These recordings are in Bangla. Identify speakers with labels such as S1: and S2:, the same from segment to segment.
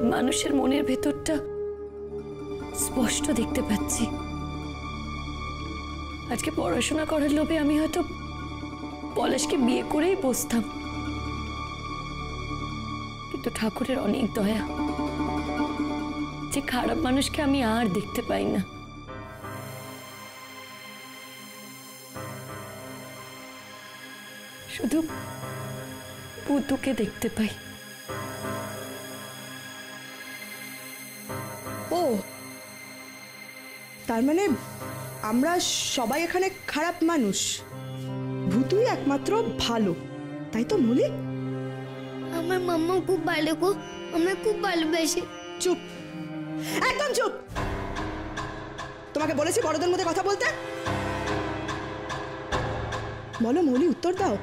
S1: মানুষের মনের ভেতরটা স্পষ্ট দেখতে পাচ্ছি। আজকে পড়াশোনা করার লোভে আমি হয়তো পলাশকে বিয়ে করেই বসতাম, কিন্তু ঠাকুরের অনেক দয়া যে খারাপ মানুষকে আমি আর দেখতে পাই না। শুধু বুদ্ধকে দেখতে পাই।
S2: ও তার মানে আমরা সবাই এখানে খারাপ মানুষ, ভূতুই একমাত্র ভালো, তাই তো মলি?
S3: আমার মাম্মা খুব ভালো গো, আমায় খুব ভালোবাসে।
S2: চুপ, একদম চুপ। তোমাকে বলেছি বড়দের মধ্যে কথা বলতে। বলো মৌলি, উত্তর দাও,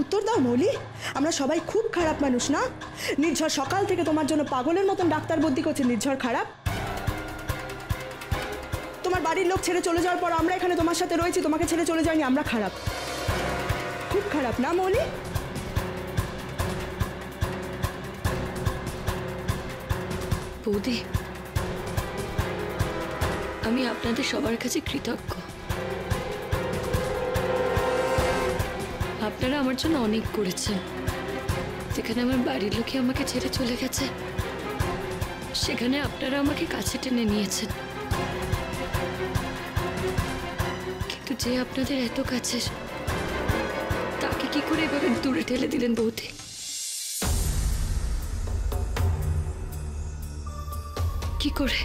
S2: উত্তর দাও মৌলি। আমরা সবাই খুব খারাপ মানুষ না? নির্ঝর সকাল থেকে তোমার জন্য পাগলের মতন ডাক্তার বদ্যি করছে। নির্ঝর খারাপ? তোমার বাড়ির লোক ছেড়ে চলে যাওয়ার পর আমরা এখানে তোমার সাথে রয়েছি, তোমাকে ছেড়ে চলে যায়নি। আমরা খারাপ, খুব খারাপ না মৌলি?
S1: বৌদি, আমি আপনাদের সবার কাছে কৃতজ্ঞ। আপনারা আমার জন্য অনেক করেছেন। যেখানে আমার বাড়ির লোকে আমাকে ছেড়ে চলে গেছে, সেখানে আপনারা আমাকে কাছে টেনে নিয়েছেন। কিন্তু যে আপনাদের এত কাছের, তাকে কি করে এভাবে দূরে ঠেলে দিলেন বৌদি? কি করে?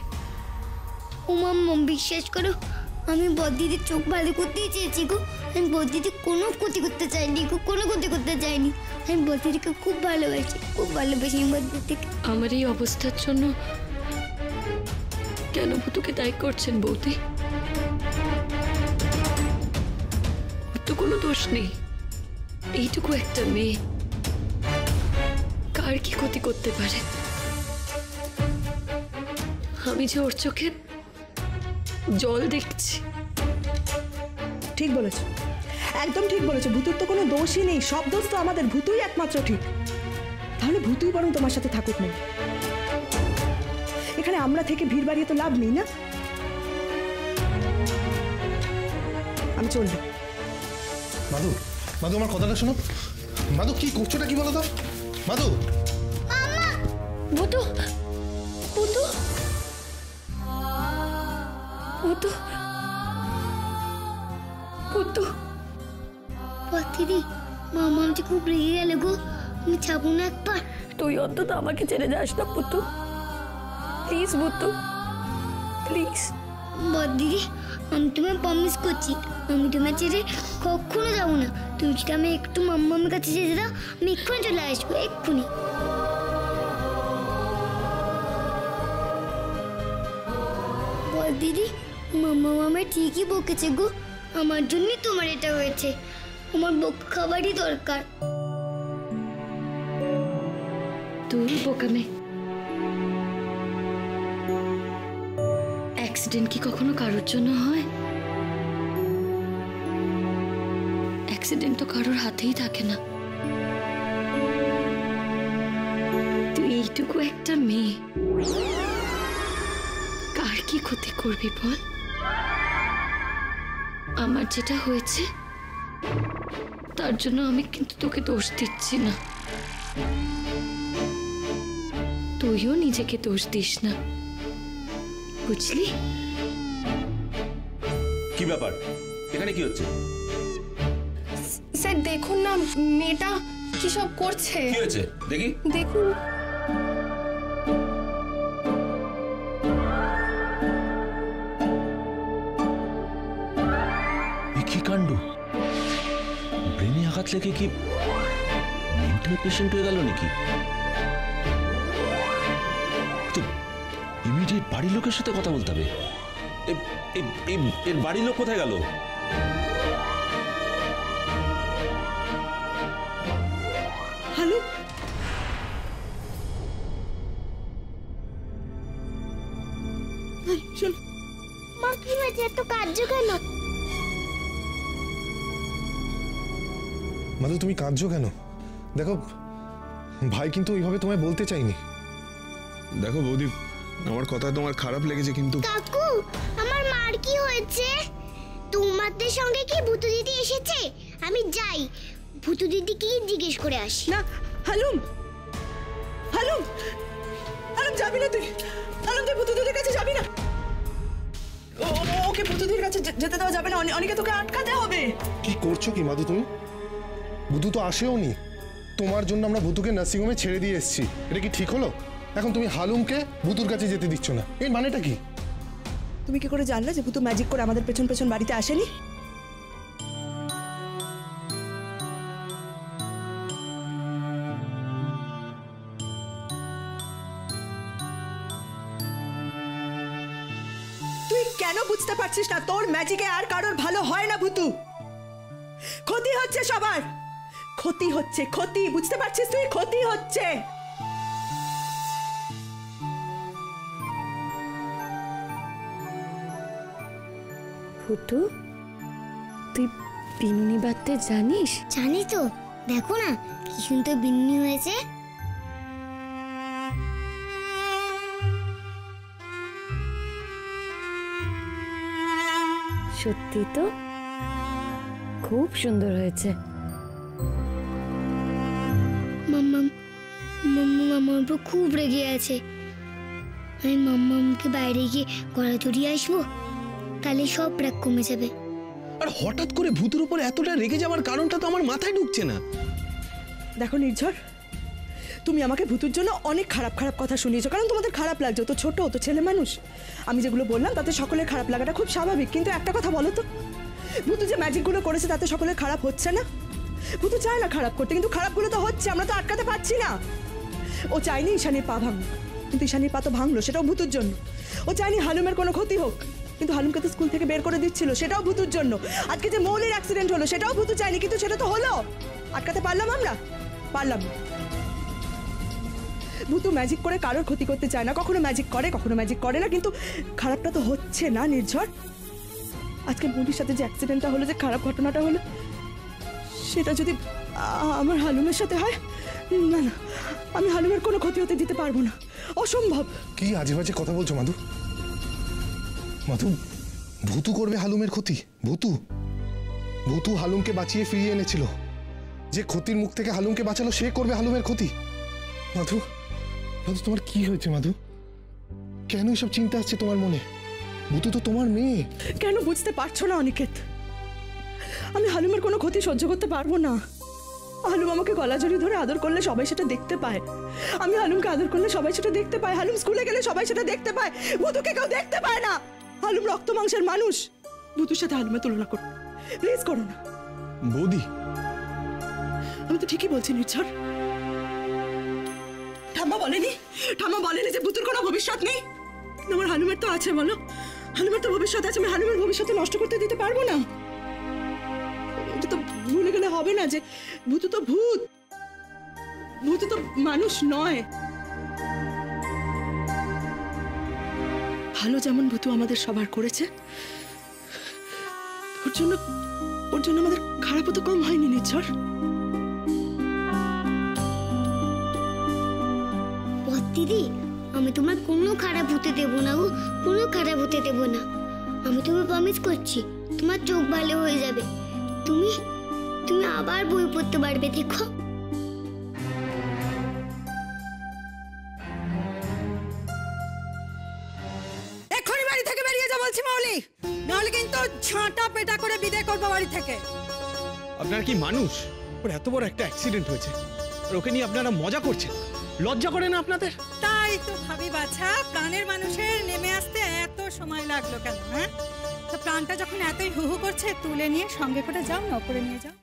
S3: ও মাম্মা বিশ্বাস করো, আমি বড়দিদির চোখ ভালো করতেই চেয়েছি গো। আমি বড়দিদি কোনো ক্ষতি করতে চাইনি গো, কোনো ক্ষতি করতে চাইনি। আমি বড়দিদিকে খুব ভালোবাসি, খুব ভালোবাসি বড়দিদিকে।
S1: আমার এই অবস্থার জন্য কেন ভূতুকে দায়ী করছেন বৌদি? ওর তো কোনো দোষ নেই। এইটুকু একটা মেয়ে কার কি ক্ষতি করতে পারে? আমি যে ওর চোখে জল দেখছি।
S2: ঠিক বলেছ, একদম ঠিক বলেছো। ভূতুর তো কোনো দোষই নেই, সব দোষ তো আমাদের। ভূতুই একমাত্র ঠিক। তাহলে ভূতুই বরং তোমার সাথে থাকুক না। এখানে আমরা থেকে ভিড় বাড়িয়ে তো লাভ নেই না। আমি চললাম।
S4: মাধু, মাধু আমার কথাটা শোনো। মাধু কি করছোটা কি বলো তো? মাধু,
S1: ভূতু, ভূতু, ভূতু, ভূতু।
S3: বড়দিদি, মামা আমাকে খুব রেগে গেল গো। আমি ছাবো না একবার।
S1: তুই অন্তত আমাকে ছেড়ে যাস না ভূতু, প্লিজ ভূতু, প্লিজ।
S3: বড়দিদি, আমি তোমায় প্রমিস করছি, আমি তোমায় ছেড়ে কখনো যাবো না। তুমি যদি আমি একটু মাম্মার কাছে যেতে দাও, আমি এক্ষুনি চলে আসবো, এক্ষুনি। বড়দিদি, মাম্মা আমায় ঠিকই বকেছে গো। আমার জন্যই তোমার এটা হয়েছে। আমার বকা খাবারই দরকার।
S1: তুই বোকা মেয়ে। অ্যাক্সিডেন্ট কি কখনো কারোর জন্য হয়? অ্যাক্সিডেন্ট তো কারোর হাতেই থাকে না। তুই এইটুকু একটা মেয়ে, কার কি ক্ষতি করবি বল? আমার যেটা হয়েছে তার জন্য আমি কিন্তু তোকে দোষ দিচ্ছি না। তুইও নিজেকে দোষ দিস না, বুঝলি?
S5: কি ব্যাপার, এখানে কি হচ্ছে?
S6: স্যার দেখুন না, মেয়েটা কি সব করছে।
S5: কি হয়েছে দেখি?
S6: দেখুন।
S5: কি কাণ্ড! ব্রেনে আঘাত লেগে কি মেন্টাল পেশেন্ট হয়ে গেল নাকি? তো ইমিডিয়েট বাড়ির লোকের সাথে কথা বলতে হবে। এর বাড়ির লোক কোথায় গেল?
S2: হ্যালো,
S3: মা কি হয়েছে, এত কাঁদছো কেন?
S4: মাধু তুমি কাঁদছো কেন? দেখো ভাই কিন্তু ওইভাবে তোমায় বলতে চাইনি।
S7: দেখো বৌদি, আমার কথা তোমার খারাপ লেগেছে, কিন্তু
S3: কাকু আমার মার কি হয়েছে? তোমাদের সঙ্গে কি ভূতু দিদি এসেছে? আমি যাই ভূতু দিদি কি জিজ্ঞেস করে আসি।
S2: না হালুম, হালুম, হালুম যাবি না তুই। হালুম তুই ভূতু দিদির কাছে যাবি না। ওকে ভূতু দিদির কাছে যেতে দেওয়া যাবে না, অনেকে তোকে আটকাতে হবে।
S4: কি করছো কি মাধু তুমি? ভূতু তো আসেও নি, তোমার জন্য আমরা ভূতুকে নার্সিংহোমে ছেড়ে দিয়ে এসেছি। এটা কি ঠিক হলো? এখন তুমি হালুমকে ভূতুর কাছে যেতে দিচ্ছ না, এর মানেটা কি?
S2: তুমি কি করে জানলে যে ভূতু ম্যাজিক করে আমাদের পেছন পেছন বাড়িতে আসেনি? তুই কেন বুঝতে পারছিস না তোর ম্যাজিকে আর কারোর ভালো হয় না ভূতু? ক্ষতি হচ্ছে সবার, ক্ষতি হচ্ছে, ক্ষতি বুঝতে পারছিস তুই? ক্ষতি হচ্ছে।
S1: ফুটু, তুই বিনুনি বাঁধতে জানিস?
S3: জানি তো, দেখো না কি সুন্দর বিন্নি হয়েছে।
S1: সত্যি তো খুব সুন্দর হয়েছে।
S3: মাম্মাম মাম্মাম আমার উপর খুব রেগে আছে। আমি মাম্মামকে বাইরে গিয়ে গলা জড়িয়ে আসবো, তাহলে সব রাগ কমে যাবে।
S7: আর হঠাৎ করে ভূতের উপর এতটা রেগে যাওয়ার কারণটা তো আমার মাথায় ঢুকছে না।
S2: দেখো নির্ঝর, তুমি আমাকে ভূতুর জন্য অনেক খারাপ খারাপ কথা শুনিয়েছো, কারণ তোমাদের খারাপ লাগছে। তো ছোট, তো ছেলে মানুষ। আমি যেগুলো বললাম তাতে সকলের খারাপ লাগাটা খুব স্বাভাবিক, কিন্তু একটা কথা বলো তো, ভূতু যে ম্যাজিকগুলো করেছে তাতে সকলের খারাপ হচ্ছে না? ভূতু চায় না খারাপ করতে, কিন্তু খারাপগুলো তো হচ্ছে, আমরা তো আটকাতে পারছি না। ও চায়নি ঈশানীর পা ভাঙুক, কিন্তু ঈশানীর পা তো ভাঙলো, সেটাও ভূতুর জন্য। ও চায়নি হালুমের কোনো ক্ষতি হোক, কিন্তু হালুমকে তো স্কুল থেকে বের করে দিচ্ছিল, সেটাও ভূতুর জন্য। আজকে যে মৌলির অ্যাক্সিডেন্ট হলো সেটাও ভূতু চায়নি, কিন্তু সেটা তো হলো। আটকাতে পারলাম আমরা? পারলাম না। ভূতু ম্যাজিক করে কারোর ক্ষতি করতে চায় না, কখনো ম্যাজিক করে কখনো ম্যাজিক করে না, কিন্তু খারাপটা তো হচ্ছে না নির্ঝর। আজকে মৌলির সাথে যে অ্যাক্সিডেন্টটা হলো, যে খারাপ ঘটনাটা হলো, সেটা যদি আমার হালুমের সাথে হয়, না না, আমি হালুমের কোনো ক্ষতি হতে দিতে পারবো না, অসম্ভব।
S4: কি আজে বাজে কথা বলছো মাধু? মাধু, ভূতু করবে হালুমের ক্ষতি? ভূতু ভূতু হালুমকে বাঁচিয়ে ফিরিয়ে এনেছিল, যে ক্ষতির মুখ থেকে হালুমকে বাঁচালো সে করবে হালুমের ক্ষতি? মাধু, মাধু তোমার কি হয়েছে মাধু? কেন এসব চিন্তা আসছে তোমার মনে? ভূতু তো তোমার মেয়ে।
S2: কেন বুঝতে পারছো না অনিকেত? আমি হালুমের কোনো ক্ষতি সহ্য করতে পারবো না। হালুম আমাকে গলা জড়িয়ে ধরে আদর করলে সবাই সেটা দেখতে পায়, আমি হালুমকে আদর করলে সবাই সেটা দেখতে পায়, হালুম স্কুলে গেলে সবাই সেটা দেখতে পায়, ভূতুকে কেউ দেখতে পায় না। হালুম রক্ত মাংসের মানুষ, ভূতুর সাথে হালুমের তুলনা করো প্লিজ, করো না।
S7: বৌদি,
S2: আমি তো ঠিকই বলছি নির্ঝর। ঠাম্মা বলেনি, ঠাম্মা বলেনি যে ভূতুর কোনো ভবিষ্যৎ নেই? আমার হালুমের তো আছে, বলো, হালুমের তো ভবিষ্যৎ আছে। আমি হালুমের ভবিষ্যৎ নষ্ট করতে দিতে পারবো না। এটা তো ভুলে গেলে হবে না যে ভূতু তো ভূত, ভূতু তো মানুষ নয়। ভালো যেমন ভূতু আমাদের সবার করেছে, ওর জন্য আমাদের খারাপও তো কম হয়নি নির্ঝর।
S3: দিদি, আমি তোমার কোনো খারাপ হতে দেবো না গো, কোনো খারাপ হতে দেবো না। আমি তোমায় প্রমিস করছি, তোমার চোখ ভালো হয়ে যাবে, তুমি তুমি আবার বই পড়তে পারবে, দেখো।
S8: এক্ষুনি বাড়ি থেকে বেরিয়ে যা বলছি মৌলি, নাহলে কিন্তু ঝাঁটা পেটা করে বিদায় করবো বাড়ি থেকে।
S7: আপনার কি মানুষ? ওর এত বড় একটা অ্যাক্সিডেন্ট হয়েছে, আর ওকে নিয়ে আপনারা মজা করছেন? লজ্জা করে না আপনাদের?
S8: তাই তো ভাবি বাছা, প্রাণের মানুষের নেমে আসতে এত সময় লাগলো কেন? হ্যাঁ, তো প্রাণটা যখন এতই হু হু করছে, তুলে নিয়ে সঙ্গে করে যাও, নকরে নিয়ে যাও।